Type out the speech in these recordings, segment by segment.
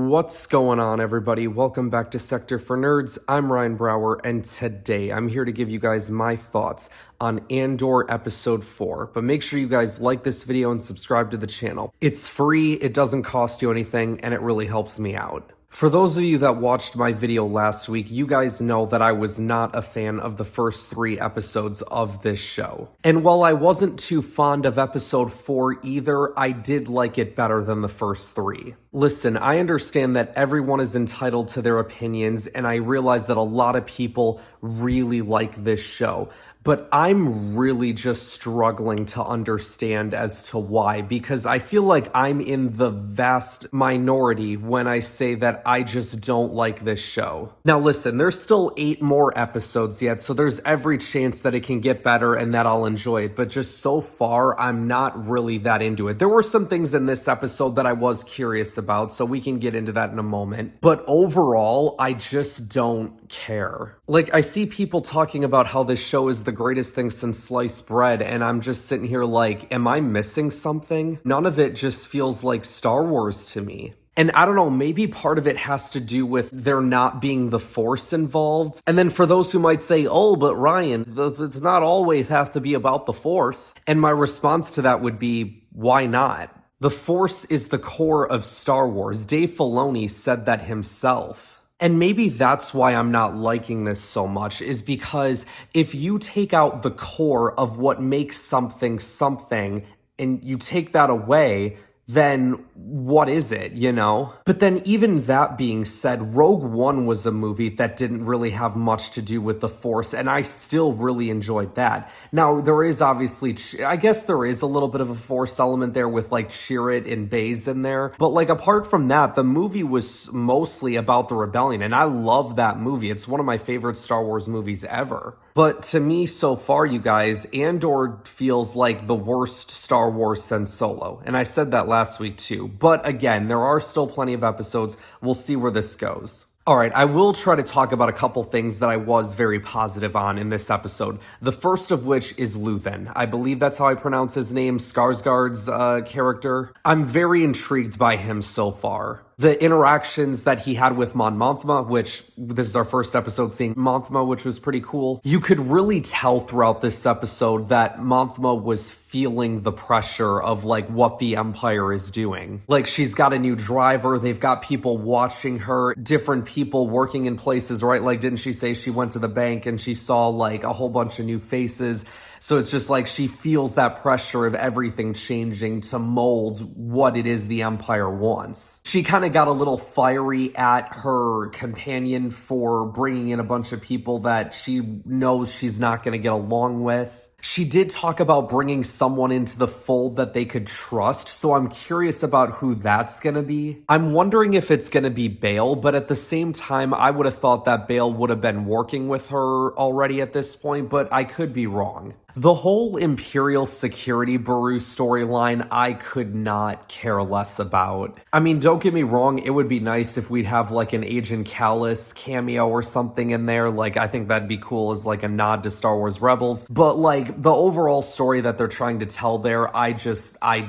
What's going on, everybody? Welcome back to Sector for Nerds. I'm Ryan Brower, and today I'm here to give you guys my thoughts on Andor Episode 4. But make sure you guys like this video and subscribe to the channel. It's free, it doesn't cost you anything, and it really helps me out. For those of you that watched my video last week, you guys know that I was not a fan of the first 3 episodes of this show. And while I wasn't too fond of episode 4 either, I did like it better than the first 3. Listen, I understand that everyone is entitled to their opinions, and I realize that a lot of people really like this show. But I'm really just struggling to understand as to why, because I feel like I'm in the vast minority when I say that I just don't like this show. Now listen, there's still 8 more episodes yet, so there's every chance that it can get better and that I'll enjoy it, but just so far, I'm not really that into it. There were some things in this episode that I was curious about, so we can get into that in a moment, but overall, I just don't care. Like, I see people talking about how this show is the greatest thing since sliced bread, and I'm just sitting here like, am I missing something? None of it just feels like Star Wars to me. And I don't know, maybe part of it has to do with there not being the Force involved. And then for those who might say, oh, but Ryan, it's not always have to be about the Force. And my response to that would be, why not? The Force is the core of Star Wars. Dave Filoni said that himself. And maybe that's why I'm not liking this so much, is because if you take out the core of what makes something something and you take that away, then what is it, you know? But then even that being said, Rogue One was a movie that didn't really have much to do with the Force, and I still really enjoyed that. Now, there is obviously, I guess there is a little bit of a Force element there with like Chirrut and Baze in there, but like apart from that, the movie was mostly about the rebellion, and I love that movie. It's one of my favorite Star Wars movies ever. But to me, so far, you guys, Andor feels like the worst Star Wars since Solo, and I said that last week too. But again, there are still plenty of episodes. We'll see where this goes. Alright, I will try to talk about a couple things that I was very positive on in this episode. The first of which is Luthen. I believe that's how I pronounce his name, Skarsgård's character. I'm very intrigued by him so far. The interactions that he had with Mon Mothma, which this is our first episode seeing Mothma, which was pretty cool. You could really tell throughout this episode that Mothma was feeling the pressure of like what the Empire is doing. Like she's got a new driver, they've got people watching her, different people working in places, right? Like didn't she say she went to the bank and she saw like a whole bunch of new faces? So it's just like she feels that pressure of everything changing to mold what it is the Empire wants. She kind of got a little fiery at her companion for bringing in a bunch of people that she knows she's not going to get along with. She did talk about bringing someone into the fold that they could trust, so I'm curious about who that's gonna be. I'm wondering if it's gonna be Bail, but at the same time, I would have thought that Bail would have been working with her already at this point, but I could be wrong. The whole Imperial Security Bureau storyline, I could not care less about. I mean, don't get me wrong, it would be nice if we'd have like an Agent Kallus cameo or something in there. Like, I think that'd be cool as like a nod to Star Wars Rebels. But like, the overall story that they're trying to tell there, I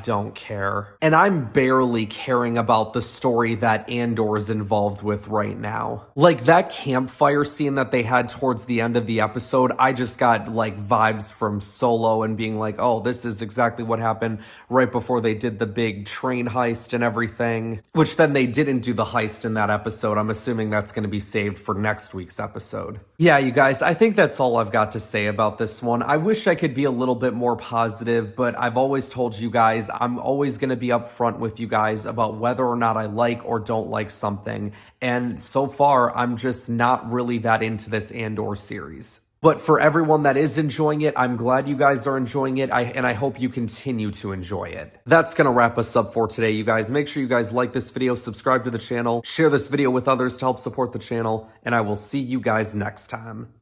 don't care. And I'm barely caring about the story that Andor is involved with right now. Like, that campfire scene that they had towards the end of the episode, I just got like vibes from Solo and being like, oh, this is exactly what happened right before they did the big train heist and everything, which then they didn't do the heist in that episode. I'm assuming that's going to be saved for next week's episode. Yeah, you guys, I think that's all I've got to say about this one. I wish I could be a little bit more positive, but I've always told you guys, I'm always going to be upfront with you guys about whether or not I like or don't like something. And so far, I'm just not really that into this Andor series. But for everyone that is enjoying it, I'm glad you guys are enjoying it, and I hope you continue to enjoy it. That's gonna wrap us up for today, you guys. Make sure you guys like this video, subscribe to the channel, share this video with others to help support the channel, and I will see you guys next time.